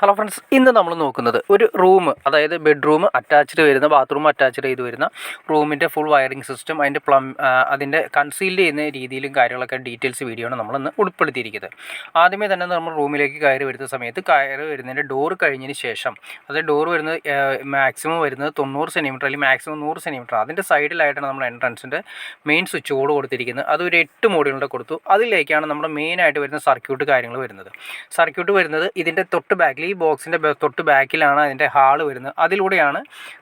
Hello friends, ഇന്ന് നമ്മൾ നോക്കുന്നത് ഒരു റൂം, അതായത് ബെഡ്റൂം അറ്റാച്ച്ഡ് വരുന്ന ബാത്റൂം അറ്റാച്ച്ഡ് ചെയ്ത് വരുന്ന റൂമിൻ്റെ ഫുൾ വയറിംഗ് സിസ്റ്റം, അതിൻ്റെ കൺസീൽഡ് ചെയ്യുന്ന രീതിയിലും കാര്യങ്ങളൊക്കെ ഡീറ്റെയിൽസ് വീഡിയോ ആണ് നമ്മളിന്ന് ഉൾപ്പെടുത്തിയിരിക്കുന്നത്. ആദ്യമേ തന്നെ നമ്മൾ റൂമിലേക്ക് കയറി വരുന്ന സമയത്ത് കയറി വരുന്നതിൻ്റെ ഡോർ കഴിഞ്ഞതിന് ശേഷം, അതായത് ഡോർ വരുന്നത് മാക്സിമം വരുന്നത് 90 സെൻറ്റിമീറ്റർ അല്ലെങ്കിൽ മാക്സിമം 100 സെൻറ്റിമീറ്റർ, അതിൻ്റെ സൈഡിലായിട്ടാണ് നമ്മൾ എൻട്രൻസിൻ്റെ മെയിൻ സ്വിച്ച് ബോർഡ് കൊടുത്തിരിക്കുന്നത്. അതൊരു 8 മോഡുകളുടെ കൊടുത്തു. അതിലേക്കാണ് നമ്മുടെ മെയിനായിട്ട് വരുന്ന സർക്യൂട്ട് കാര്യങ്ങൾ വരുന്നത്. സർക്യൂട്ട് വരുന്നത് ഇതിൻ്റെ തൊട്ട് ബാക്കിൽ, ഈ ബോക്സിൻ്റെ തൊട്ട് ബാക്കിലാണ് അതിൻ്റെ ഹാള് വരുന്നത്. അതിലൂടെയാണ്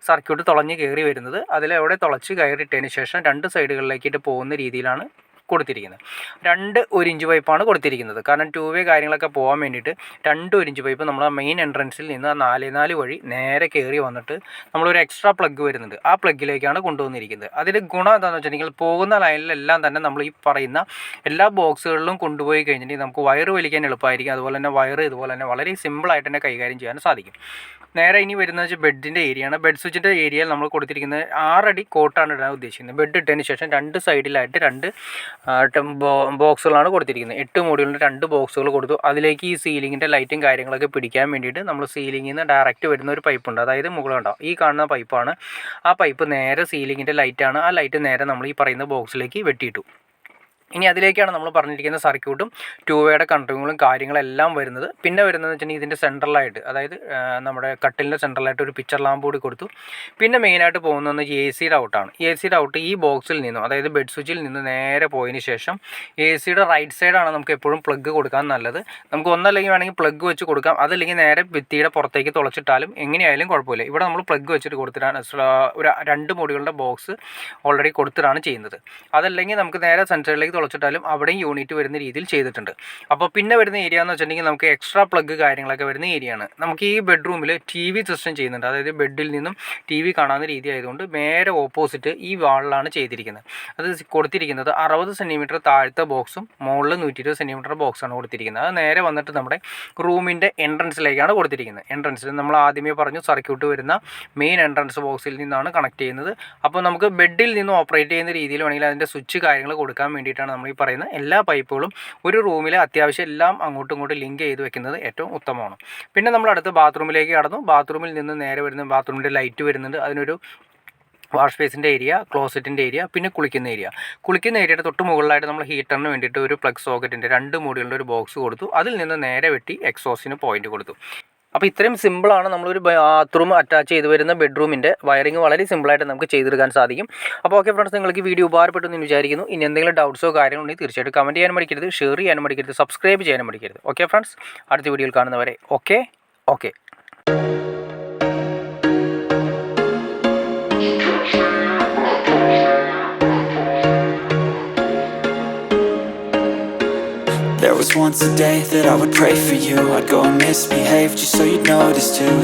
സർക്യൂട്ട് തുളഞ്ഞ് കയറി വരുന്നത്. അതിലെവിടെ തുളച്ച് കയറിയിട്ടതിന് ശേഷം 2 സൈഡുകളിലേക്കിട്ട് പോകുന്ന രീതിയിലാണ് കൊടുത്തിരിക്കുന്നത്. 2 1 ഇഞ്ച് പൈപ്പാണ് കൊടുത്തിരിക്കുന്നത്. കാരണം 2 വേ കാര്യങ്ങളൊക്കെ പോകാൻ വേണ്ടിയിട്ട് 2 1 ഇഞ്ച് പൈപ്പ് നമ്മൾ ആ മെയിൻ എൻട്രൻസിൽ നിന്ന് 4 വഴി നേരെ കയറി വന്നിട്ട് നമ്മളൊരു എക്സ്ട്രാ പ്ലഗ് വരുന്നുണ്ട്, ആ പ്ലഗിലേക്കാണ് കൊണ്ടുവന്നിരിക്കുന്നത്. അതിൻ്റെ ഗുണം എന്താണെന്ന് വെച്ചിട്ടുണ്ടെങ്കിൽ, പോകുന്ന ലൈനിലെല്ലാം തന്നെ നമ്മൾ ഈ പറയുന്ന എല്ലാ ബോക്സുകളിലും കൊണ്ടുപോയി കഴിഞ്ഞിട്ടുണ്ടെങ്കിൽ നമുക്ക് വയറ് വലിക്കാൻ എളുപ്പമായിരിക്കും. അതുപോലെ തന്നെ വയറ് ഇതുപോലെ തന്നെ വളരെ സിമ്പിളായിട്ട് തന്നെ കൈകാര്യം ചെയ്യാൻ സാധിക്കും. നേരെ ഇനി വരുന്നത് വെച്ചാൽ ബെഡിൻ്റെ ഏരിയയാണ്. ബെഡ് സ്വിച്ചിൻ്റെ ഏരിയയിൽ നമ്മൾ കൊടുത്തിരിക്കുന്നത് 6 അടി കോട്ടാണ് ഇടാൻ ഉദ്ദേശിക്കുന്നത്. ബെഡ് ഇട്ടതിന് ശേഷം 2 സൈഡിലായിട്ട് 2 ബോക്സുകളാണ് കൊടുത്തിരിക്കുന്നത്. 8 മോഡുകളിൻ്റെ 2 ബോക്സുകൾ കൊടുത്തു. അതിലേക്ക് ഈ സീലിങ്ങിൻ്റെ ലൈറ്റും കാര്യങ്ങളൊക്കെ പിടിക്കാൻ വേണ്ടിയിട്ട് നമ്മൾ സീലിങ്ങിൽ നിന്ന് ഡയറക്റ്റ് വരുന്ന ഒരു പൈപ്പുണ്ട്. അതായത് മുകളുണ്ടാവും, ഈ കാണുന്ന പൈപ്പാണ്. ആ പൈപ്പ് നേരെ സീലിങ്ങിൻ്റെ ലൈറ്റാണ്. ആ ലൈറ്റ് നേരെ നമ്മൾ ഈ പറയുന്ന ബോക്സിലേക്ക് വെട്ടിയിട്ടു. ഇനി അതിലേക്കാണ് നമ്മൾ പറഞ്ഞിരിക്കുന്ന സർക്യൂട്ടും 2 വേയുടെ കൺട്രോളും കാര്യങ്ങളെല്ലാം വരുന്നത്. പിന്നെ വരുന്നതെന്ന് വെച്ചിട്ടുണ്ടെങ്കിൽ ഇതിൻ്റെ സെൻട്രലായിട്ട്, അതായത് നമ്മുടെ കട്ടിലിൻ്റെ സെൻട്രലായിട്ട് ഒരു പിക്ചർ ലാമ്പ് കൂടി കൊടുത്തു. പിന്നെ മെയിനായിട്ട് പോകുന്നത് AC ഔട്ടാണ്. AC ഔട്ട് ഈ ബോക്സിൽ നിന്നും, അതായത് ബെഡ് സ്വിച്ചിൽ നിന്ന് നേരെ പോയതിന് ശേഷം AC റൈറ്റ് സൈഡാണ് നമുക്ക് എപ്പോഴും പ്ലഗ് കൊടുക്കാൻ നല്ലത്. നമുക്ക് ഒന്നല്ലെങ്കിൽ വേണമെങ്കിൽ പ്ലഗ് വെച്ച് കൊടുക്കാം, അതല്ലെങ്കിൽ നേരെ ഭിത്തിയുടെ പുറത്തേക്ക് തുളച്ചിട്ടാലും എങ്ങനെയായാലും കുഴപ്പമില്ല. ഇവിടെ നമ്മൾ പ്ലഗ് വെച്ചിട്ട് കൊടുത്തിട്ടാണ് ഒരു 2 മോഡുകളുടെ ബോക്സ് ഓൾറെഡി കൊടുത്തിട്ടാണ് ചെയ്യുന്നത്. അതല്ലെങ്കിൽ നമുക്ക് നേരെ സെൻറ്ററിലേക്ക് തുളച്ചിട്ടാലും അവിടെയും യൂണിറ്റ് വരുന്ന രീതിയിൽ ചെയ്തിട്ടുണ്ട്. അപ്പോൾ പിന്നെ വരുന്ന ഏരിയ എന്ന് വെച്ചിട്ടുണ്ടെങ്കിൽ നമുക്ക് എക്സ്ട്രാ പ്ലഗ് കാര്യങ്ങളൊക്കെ വരുന്ന ഏരിയയാണ്. നമുക്ക് ഈ ബെഡ്റൂമിൽ TV സിസ്റ്റം ചെയ്യുന്നുണ്ട്. അതായത് ബെഡിൽ നിന്നും TV കാണാവുന്ന രീതി ആയതുകൊണ്ട് നേരെ ഓപ്പോസിറ്റ് ഈ വാളിലാണ് ചെയ്തിരിക്കുന്നത്. അത് കൊടുത്തിരിക്കുന്നത് 60 സെൻറ്റിമീറ്റർ താഴത്തെ ബോക്സും മുകളിൽ 120 സെൻറ്റിമീറ്റർ ബോക്സാണ് കൊടുത്തിരിക്കുന്നത്. അത് നേരെ വന്നിട്ട് നമ്മുടെ റൂമിൻ്റെ എൻട്രൻസിലേക്കാണ് കൊടുത്തിരിക്കുന്നത്. എൻട്രൻസിൽ നമ്മൾ ആദ്യമേ പറഞ്ഞു സർക്യൂട്ട് വരുന്ന മെയിൻ എൻട്രൻസ് ബോക്സിൽ നിന്നാണ് കണക്ട് ചെയ്യുന്നത്. അപ്പോൾ നമുക്ക് ബെഡിൽ നിന്ന് ഓപ്പറേറ്റ് ചെയ്യുന്ന രീതിയിൽ വേണമെങ്കിൽ അതിൻ്റെ സ്വിച്ച് കാര്യങ്ങൾ കൊടുക്കാൻ വേണ്ടിയിട്ടാണ് നമ്മൾ ഈ പറയുന്ന എല്ലാ പൈപ്പുകളും ഒരു റൂമിലെ അത്യാവശ്യം എല്ലാം അങ്ങോട്ടും ഇങ്ങോട്ടും ലിങ്ക് ചെയ്ത് വെക്കുന്നത് ഏറ്റവും ഉത്തമമാണ്. പിന്നെ നമ്മൾ അടുത്ത് ബാത്റൂമിലേക്ക് കടന്നു. ബാത്റൂമിൽ നിന്ന് നേരെ വരുന്ന ബാത്റൂമിൻ്റെ ലൈറ്റ് വരുന്നുണ്ട്. അതിനൊരു വാഷ് ബേസിൻ്റെ ഏരിയ, ക്ലോസറ്റിൻ്റെ ഏരിയ, പിന്നെ കുളിക്കുന്ന ഏരിയയുടെ തൊട്ട് മുകളിലായിട്ട് നമ്മൾ ഹീറ്ററിന് വേണ്ടിയിട്ട് ഒരു പ്ലഗ് സോക്കറ്റിൻ്റെ 2 മോഡുകളുടെ ഒരു ബോക്സ് കൊടുത്തു. അതിൽ നിന്ന് നേരെ വെട്ടി എക്സോസ്റ്റിന് പോയിന്റ് കൊടുത്തു. അപ്പോൾ ഇത്രയും സിമ്പിളാണ് നമ്മളൊരു ബാത്റൂം അറ്റാച്ച് ചെയ്ത് വരുന്ന ബെഡ്റൂമിൻ്റെ വയറിങ്. വളരെ സിമ്പിളായിട്ട് നമുക്ക് ചെയ്തെടുക്കാൻ സാധിക്കും. അപ്പോൾ ഓക്കെ ഫ്രണ്ട്സ്, നിങ്ങൾക്ക് വീഡിയോ ഉപകാരപ്പെട്ടു എന്ന് വിചാരിക്കുന്നു. ഇനി എന്തെങ്കിലും ഡൗട്ട്സോ കാര്യങ്ങളോ ഉണ്ടെങ്കിൽ തീർച്ചയായിട്ടും കമൻറ്റ് ചെയ്യാനും മടിക്കരുത്, ഷെയർ ചെയ്യാനും മടിക്കരുത്, സബ്സ്ക്രൈബ് ചെയ്യാനും മടിക്കരുത്. ഓക്കെ ഫ്രണ്ട്സ്, അടുത്ത വീഡിയോയിൽ കാണുന്നവരെ okay. There was once a day that I would pray for you. I'd go and misbehave just so you'd notice too.